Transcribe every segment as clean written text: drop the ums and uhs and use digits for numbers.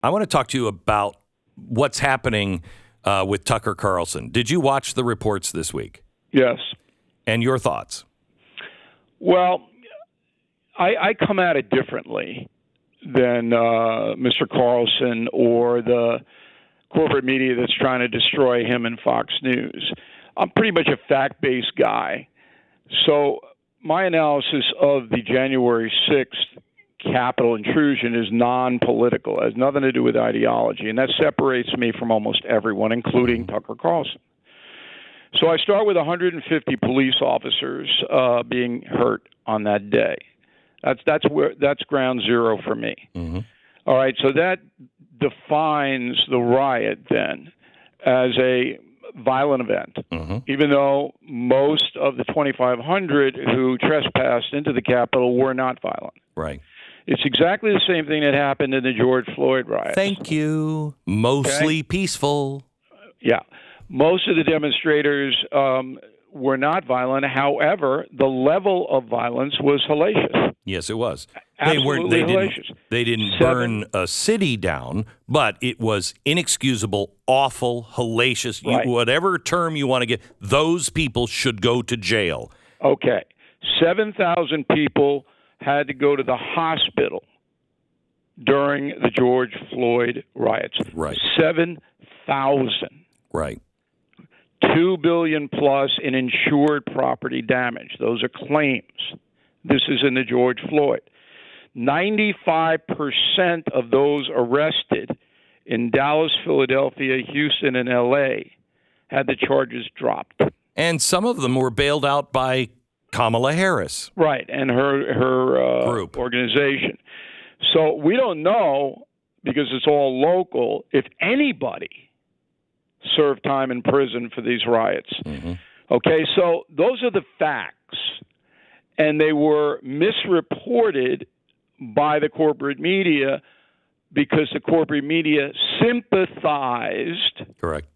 I want to talk to you about what's happening with Tucker Carlson. Did you watch the reports this week? Yes. And your thoughts? Well, I come at it differently than Mr. Carlson or the corporate media that's trying to destroy him and Fox News. I'm pretty much a fact-based guy. So my analysis of the January 6th Capitol intrusion is non-political. It has nothing to do with ideology, and that separates me from almost everyone, including Tucker Carlson. So I start with 150 police officers being hurt on that day. That's ground zero for me. Mm-hmm. All right, so that defines the riot then as a violent event, even though most of the 2,500 who trespassed into the Capitol were not violent. Right. It's exactly the same thing that happened in the George Floyd riots. Thank you. Mostly peaceful. Yeah. Most of the demonstrators were not violent. However, the level of violence was hellacious. Yes, it was. Absolutely hellacious. They didn't burn a city down, but it was inexcusable, awful, hellacious. Right. Whatever term you want to get, those people should go to jail. Okay. 7,000 people had to go to the hospital during the George Floyd riots. Right. 7,000. Right. $2 billion plus in insured property damage. Those are claims. This is in the George Floyd. 95% of those arrested in Dallas, Philadelphia, Houston, and L.A. had the charges dropped. And some of them were bailed out by Kamala Harris. Right, and her group organization. So we don't know, because it's all local, if anybody served time in prison for these riots. Mm-hmm. Okay, so those are the facts, and they were misreported by the corporate media because the corporate media sympathized Correct.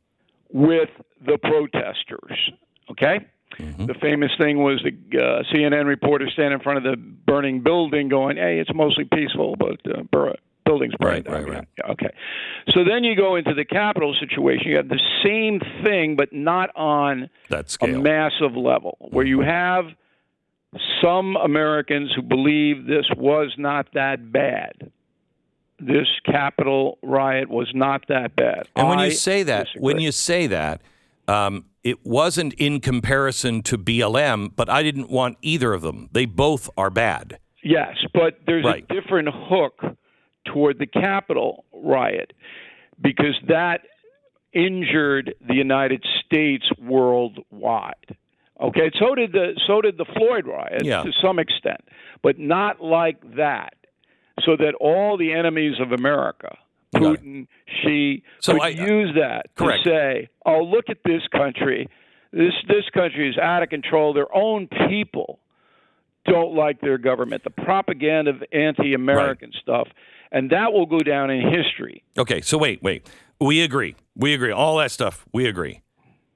with the protesters. Okay? Mm-hmm. The famous thing was the CNN reporter standing in front of the burning building going, hey, it's mostly peaceful, but buildings burned down. Right. Yeah, okay. So then you go into the Capitol situation. You have the same thing, but not on that scale. A massive level, where you have some Americans who believe this was not that bad. This Capitol riot was not that bad. And when you say that, it wasn't in comparison to BLM, but I didn't want either of them. They both are bad. Yes, but there's a different hook toward the Capitol riot because that injured the United States worldwide. Okay, so did the Floyd riot to some extent, but not like that. So that all the enemies of America, Putin, Xi, could use that to say, "Oh, look at this country. This country is out of control. Their own people don't like their government." The propaganda of anti-American stuff, and that will go down in history. Okay, so wait. We agree. All that stuff, we agree.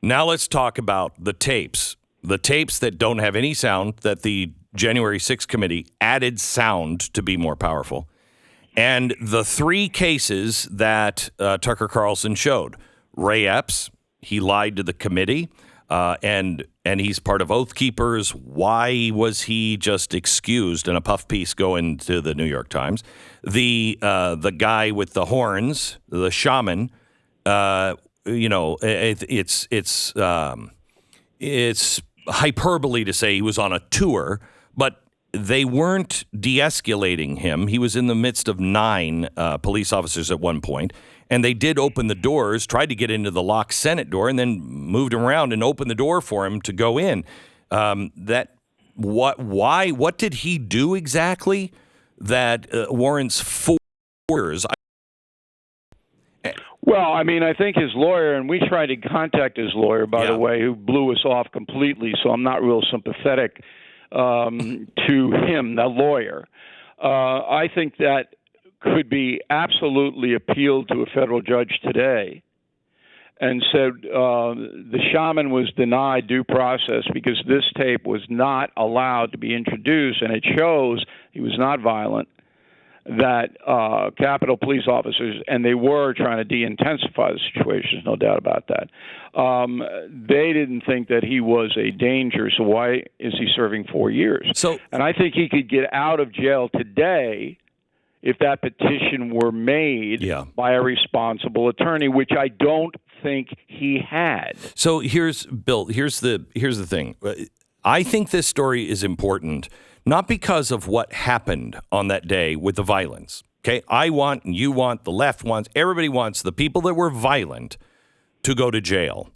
Now let's talk about the tapes. The tapes that don't have any sound, that the January 6th committee added sound to be more powerful. And the three cases that Tucker Carlson showed. Ray Epps, he lied to the committee, and he's part of Oath Keepers. Why was he just excused in a puff piece going to the New York Times? The guy with the horns, the shaman, it's hyperbole to say he was on a tour, but they weren't de-escalating him. He was in the midst of 9 police officers at one point, and they did open the doors, tried to get into the locked Senate door, and then moved around and opened the door for him to go in. What did he do exactly that warrants 4 years? Well, I mean, I think his lawyer, and we tried to contact his lawyer, by the way, who blew us off completely, so I'm not real sympathetic to him, the lawyer. I think that could be absolutely appealed to a federal judge today and said the shaman was denied due process because this tape was not allowed to be introduced, and it shows he was not violent. that Capitol police officers, and they were trying to de-intensify the situation, no doubt about that, they didn't think that he was a danger, so why is he serving 4 years? And I think he could get out of jail today if that petition were made by a responsible attorney, which I don't think he had. So here's the thing. I think this story is important, not because of what happened on that day with the violence. Okay, I want, and you want, the left wants, everybody wants the people that were violent to go to jail.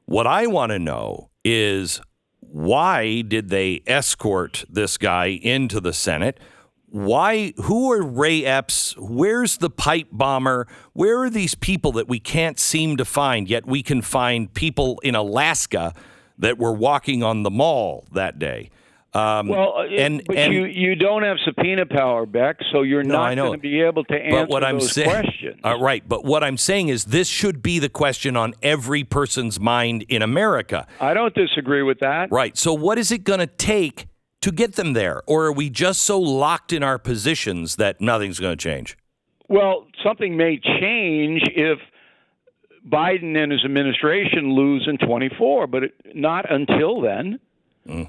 What I want to know is, why did they escort this guy into the Senate? Why? Who are Ray Epps? Where's the pipe bomber? Where are these people that we can't seem to find, yet we can find people in Alaska that were walking on the mall that day? You don't have subpoena power, Beck, so you're not going to be able to answer those questions. Right, but what I'm saying is this should be the question on every person's mind in America. I don't disagree with that. Right, so what is it going to take to get them there? Or are we just so locked in our positions that nothing's going to change? Well, something may change if Biden and his administration lose in 24, but not until then,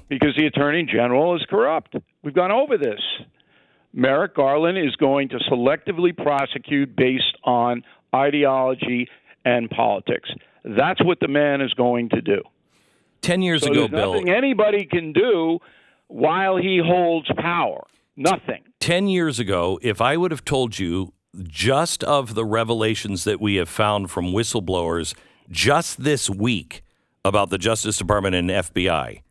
because the Attorney General is corrupt. We've gone over this. Merrick Garland is going to selectively prosecute based on ideology and politics. That's what the man is going to do. 10 years ago, Bill, nothing anybody can do while he holds power. Nothing. 10 years ago, if I would have told you just of the revelations that we have found from whistleblowers just this week about the Justice Department and FBI,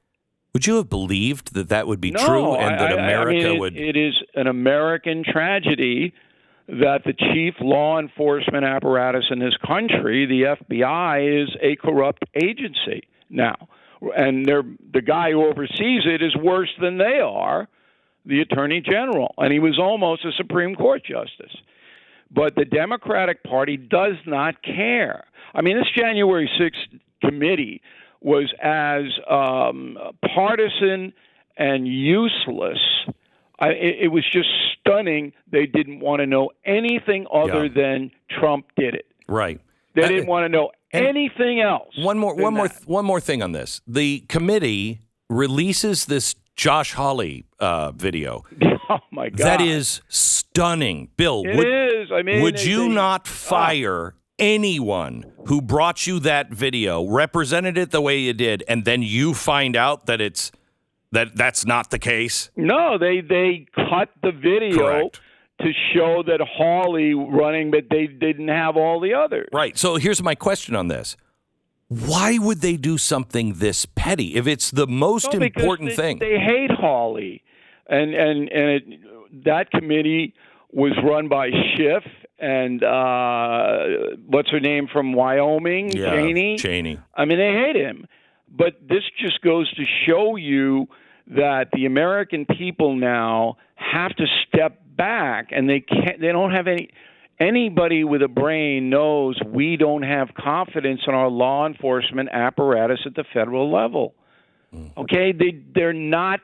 would you have believed that that would be true and that America would? It is an American tragedy that the chief law enforcement apparatus in this country, the FBI, is a corrupt agency now. And the guy who oversees it is worse than they are, the Attorney General. And he was almost a Supreme Court justice. But the Democratic Party does not care. I mean, this January 6th committee was as partisan and useless. It was just stunning. They didn't want to know anything other than Trump did it. Right. They didn't want to know anything else. One more thing on this. The committee releases this Josh Hawley video. Oh my God, that is stunning, Bill. It is. I mean, would you not fire anyone who brought you that video, represented it the way you did, and then you find out that that's not the case? No, they cut the video. Correct. To show that Hawley running, but they didn't have all the others. Right. So here's my question on this. Why would they do something this petty if it's the most important thing? They hate Hawley. And that committee was run by Schiff and what's her name from Wyoming? Cheney. I mean, they hate him. But this just goes to show you that the American people now have to step back, and they don't have anybody with a brain knows we don't have confidence in our law enforcement apparatus at the federal level. Okay, they're not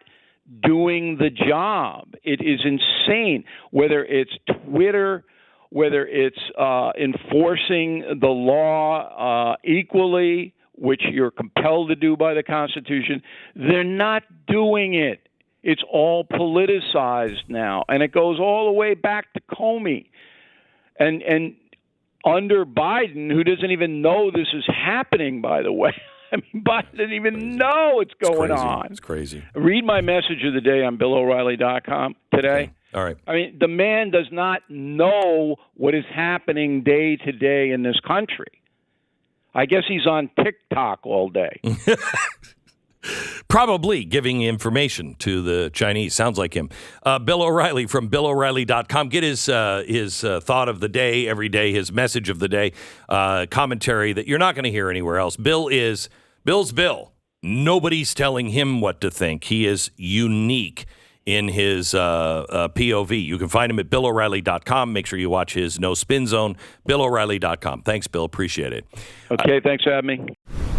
doing the job. It is insane. Whether it's Twitter, whether it's enforcing the law equally, which you're compelled to do by the Constitution, they're not doing it. It's all politicized now, and it goes all the way back to Comey. And under Biden, who doesn't even know this is happening, by the way. I mean, Biden doesn't even know what's going on. It's crazy. Read my message of the day on BillO'Reilly.com today. Okay. All right. I mean, the man does not know what is happening day to day in this country. I guess he's on TikTok all day. Probably giving information to the Chinese. Sounds like him. Bill O'Reilly from BillO'Reilly.com. Get his thought of the day every day, his message of the day, commentary that you're not going to hear anywhere else. Bill's Bill. Nobody's telling him what to think. He is unique in his POV. You can find him at BillO'Reilly.com. Make sure you watch his No Spin Zone, BillO'Reilly.com. Thanks, Bill. Appreciate it. Okay, thanks for having me.